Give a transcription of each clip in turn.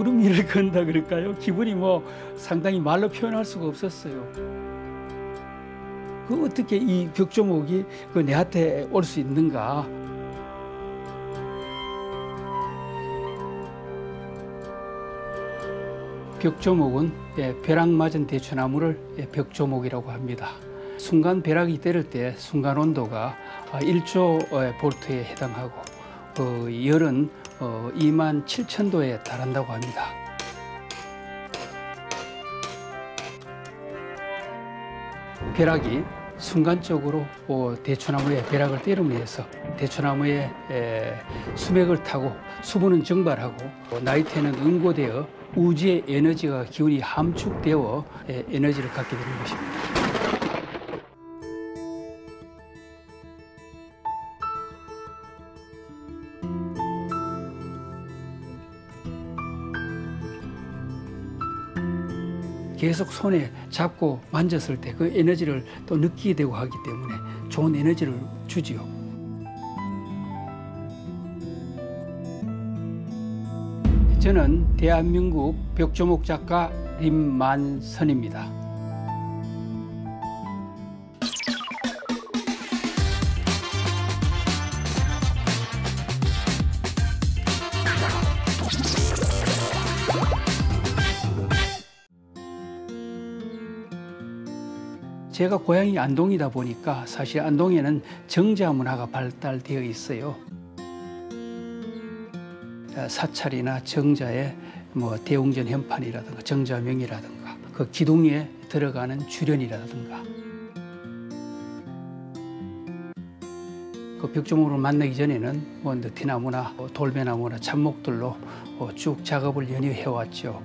푸른 위를 건다 그럴까요? 기분이 뭐 상당히 말로 표현할 수가 없었어요. 그 어떻게 이 벽조목이 그 내한테 올 수 있는가? 벽조목은 벼락 맞은 대추나무를 벽조목이라고 합니다. 순간 벼락이 때릴 때 순간 온도가 1조 볼트에 해당하고 열은 27,000도에 달한다고 합니다. 벼락이 순간적으로 대추나무에 벼락을 때림으로 해서 대추나무의 수맥을 타고 수분은 증발하고 나이테는 응고되어 우주의 에너지가 기운이 함축되어 에너지를 갖게 되는 것입니다. 계속 손에 잡고 만졌을 때 그 에너지를 또 느끼게 되고 하기 때문에 좋은 에너지를 주지요. 저는 대한민국 벽조목 작가 림만선입니다. 제가 고향이 안동이다 보니까 사실 안동에는 정자 문화가 발달되어 있어요. 사찰이나 정자에 뭐 대웅전 현판이라든가 정자명이라든가 그 기둥에 들어가는 주련이라든가 그 벽조목을 만나기 전에는 뭐 느티나무나 돌배나무나 잡목들로 쭉 작업을 연이어 해왔죠.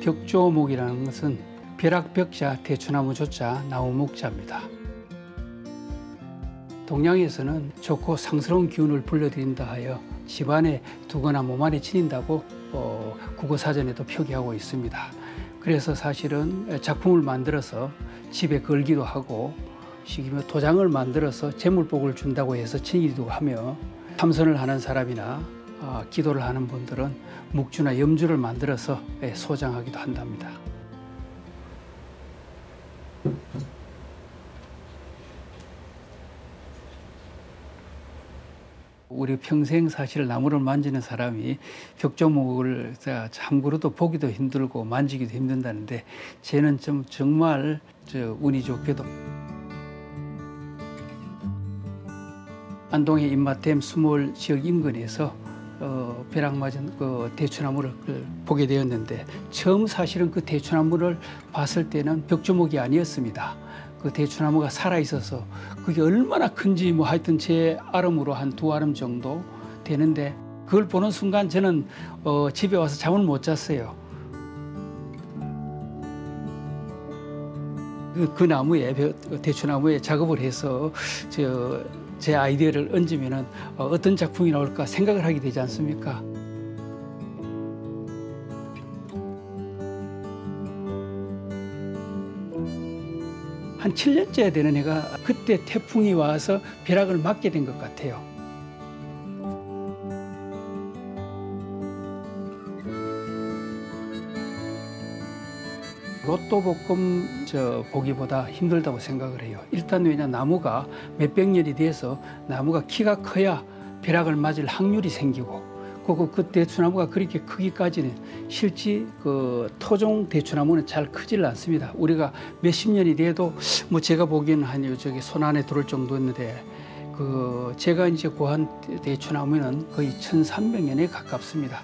벽조목이라는 것은 벼락벽자, 대추나무조자, 나무목자입니다. 동양에서는 좋고 상스러운 기운을 불러들인다 하여 집안에 두거나 몸 안에 지닌다고 국어사전에도 표기하고 있습니다. 그래서 사실은 작품을 만들어서 집에 걸기도 하고 시기며 도장을 만들어서 재물복을 준다고 해서 지니기도 하며 참선을 하는 사람이나 기도를 하는 분들은 묵주나 염주를 만들어서 소장하기도 한답니다. 우리 평생 사실 나무를 만지는 사람이 벽조목을 참고로도 보기도 힘들고 만지기도 힘든다는데 쟤는 정말 운이 좋게도 안동의 입맛댐 수몰 지역 인근에서 벼락 맞은 그 대추나무를 보게 되었는데 처음 사실은 그 대추나무를 봤을 때는 벽조목이 아니었습니다. 그 대추나무가 살아있어서 그게 얼마나 큰지 뭐 하여튼 제 아름으로 한 2아름 정도 되는데 그걸 보는 순간 저는 집에 와서 잠을 못 잤어요. 그 나무에 대추나무에 작업을 해서 제 아이디어를 얹으면은 어떤 작품이 나올까 생각을 하게 되지 않습니까? 한 7년째 되는 해가 그때 태풍이 와서 벼락을 맞게 된 것 같아요. 로또 복권 보기보다 힘들다고 생각을 해요. 일단 왜냐 나무가 몇백 년이 돼서 나무가 키가 커야 벼락을 맞을 확률이 생기고 그 대추나무가 그렇게 크기까지는 실제 그 토종 대추나무는 잘 크질 않습니다. 우리가 몇십 년이 돼도 뭐 제가 보기에는 한 저기 손 안에 들어올 정도였는데 제가 이제 구한 대추나무는 거의 1300년에 가깝습니다.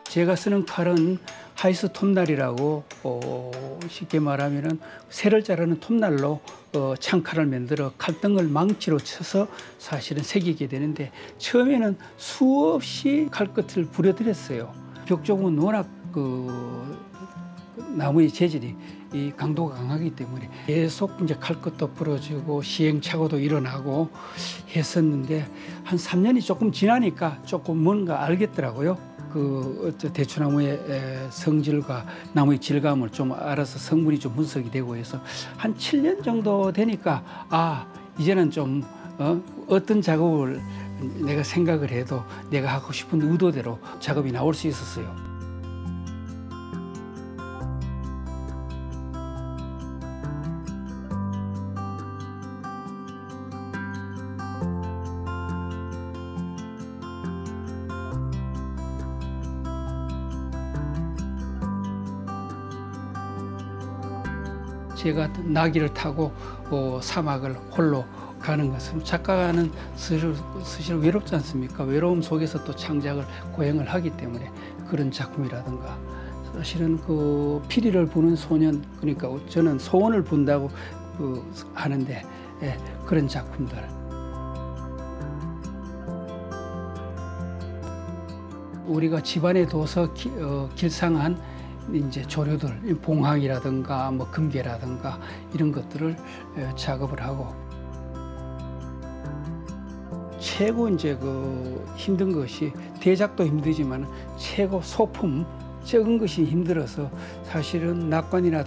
제가 쓰는 칼은 하이스 톱날이라고 쉽게 말하면은 새를 자르는 톱날로 창칼을 만들어 칼등을 망치로 쳐서 사실은 새기게 되는데 처음에는 수없이 칼끝을 부려들였어요. 벽조목은 워낙 나무의 재질이 이 강도가 강하기 때문에 계속 이제 칼끝도 부러지고 시행착오도 일어나고 했었는데 한 3년이 조금 지나니까 조금 뭔가 알겠더라고요. 대추나무의 성질과 나무의 질감을 좀 알아서 성분이 좀 분석이 되고 해서 한 7년 정도 되니까 이제는 좀 어떤 작업을 내가 생각을 해도 내가 하고 싶은 의도대로 작업이 나올 수 있었어요. 제가 나귀를 타고 사막을 홀로 가는 것은 작가는 스스로 외롭지 않습니까? 외로움 속에서 또 창작을 고행을 하기 때문에 그런 작품이라든가 사실은 그 피리를 부는 소년, 그러니까 저는 소원을 분다고 하는데 그런 작품들. 우리가 집안에 둬서 길상한 이제 조류들, 봉황이라든가 뭐 금괴라든가 이런 것들을 작업을 하고, 최고 이제 힘든 것이 대작도 힘들지만 최고 소품 적은 것이 힘들어서 사실은 낙관이나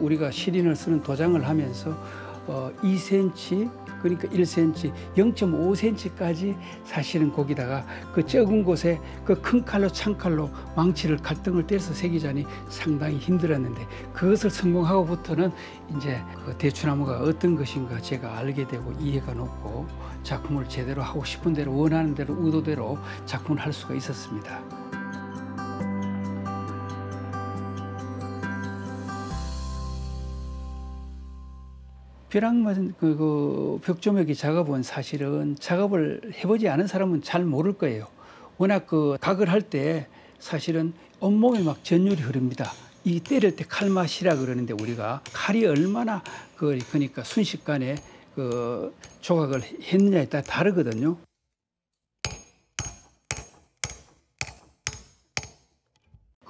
우리가 시린을 쓰는 도장을 하면서 2cm 그러니까 1cm, 0.5cm까지 사실은 거기다가 그 적은 곳에 그 큰 칼로 창칼로 망치를 갈등을 떼서 새기자니 상당히 힘들었는데 그것을 성공하고부터는 이제 그 대추나무가 어떤 것인가 제가 알게 되고 이해가 높고 작품을 제대로 하고 싶은 대로 원하는 대로 의도대로 작품을 할 수가 있었습니다. 벼락맞은 벽조매기 작업은 사실은 작업을 해보지 않은 사람은 잘 모를 거예요. 워낙 각을 할 때 사실은 온몸에 막 전율이 흐릅니다. 이 때릴 때 칼맛이라 그러는데 우리가 칼이 얼마나 그러니까 순식간에 조각을 했느냐에 따라 다르거든요.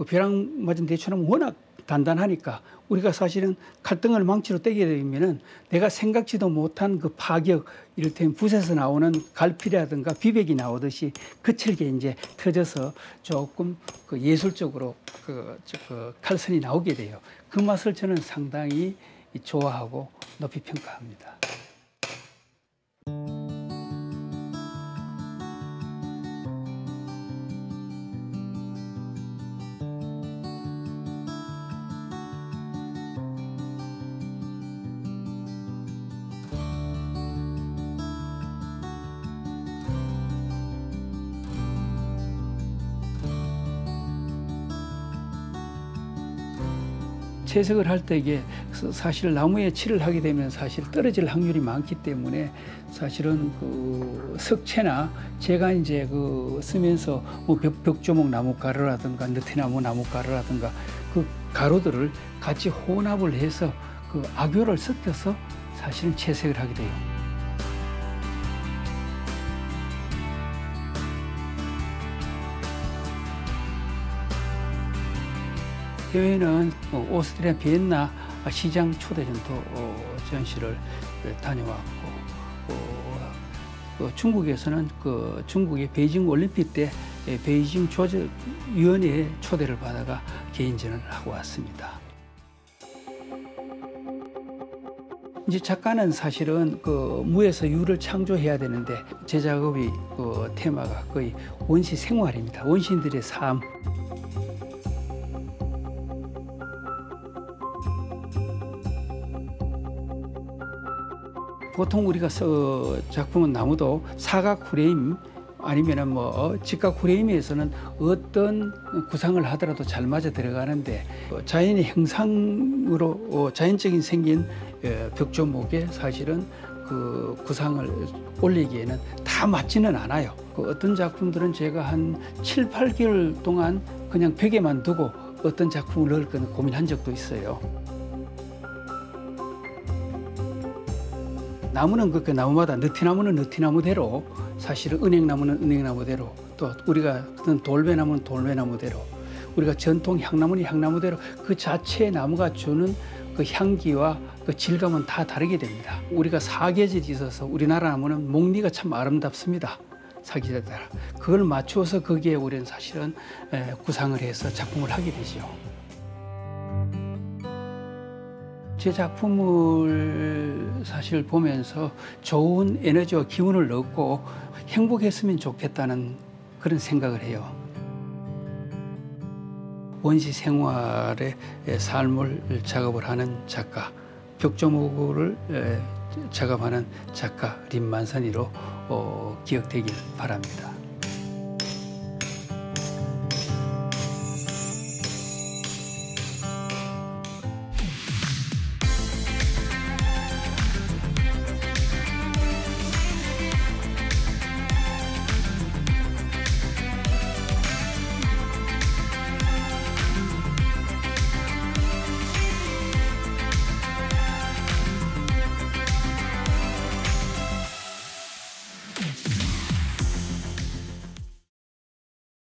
벼락 맞은 대추나무는 워낙 단단하니까 우리가 사실은 칼등을 망치로 떼게 되면은 내가 생각지도 못한 그 파격, 이를테면 붓에서 나오는 갈피라든가 비백이 나오듯이 거칠게 이제 터져서 조금 예술적으로 칼선이 나오게 돼요. 그 맛을 저는 상당히 좋아하고 높이 평가합니다. 채색을 할 때 이게 사실 나무에 칠을 하게 되면 사실 떨어질 확률이 많기 때문에 사실은 석채나 제가 이제 쓰면서 뭐 벽조목 나무 가루라든가 느티나무 나무 가루라든가 그 가루들을 같이 혼합을 해서 악효를 섞여서 사실은 채색을 하게 돼요. 해외는 오스트리아 비엔나 시장 초대전도 전시를 다녀왔고, 중국에서는 중국의 베이징 올림픽 때 베이징 조직위원회의 초대를 받아가 개인전을 하고 왔습니다. 이제 작가는 사실은 무에서 유를 창조해야 되는데 제 작업이 테마가 거의 원시 생활입니다. 원시인들의 삶. 보통 우리가 작품은 나무도 사각 프레임 아니면은 직각 프레임에서는 어떤 구상을 하더라도 잘 맞아 들어가는데 자연의 형상으로 자연적인 생긴 벽조목에 사실은 구상을 올리기에는 다 맞지는 않아요. 어떤 작품들은 제가 한 7, 8개월 동안 그냥 벽에만 두고 어떤 작품을 넣을 거는 고민한 적도 있어요. 나무는 나무마다 느티나무는 느티나무대로 사실은 은행나무는 은행나무대로 또 우리가 쓰는 돌배나무는 돌배나무대로 우리가 전통 향나무는 향나무대로 그 자체의 나무가 주는 향기와 질감은 다 다르게 됩니다. 우리가 사계절이 있어서 우리나라 나무는 목리가 참 아름답습니다. 사기자다. 그걸 맞추어서 거기에 우리는 사실은 구상을 해서 작품을 하게 되죠. 제 작품을 사실 보면서 좋은 에너지와 기운을 얻고 행복했으면 좋겠다는 그런 생각을 해요. 원시 생활의 삶을 작업을 하는 작가, 벽조목을 작업하는 작가 림만선이로 기억되길 바랍니다.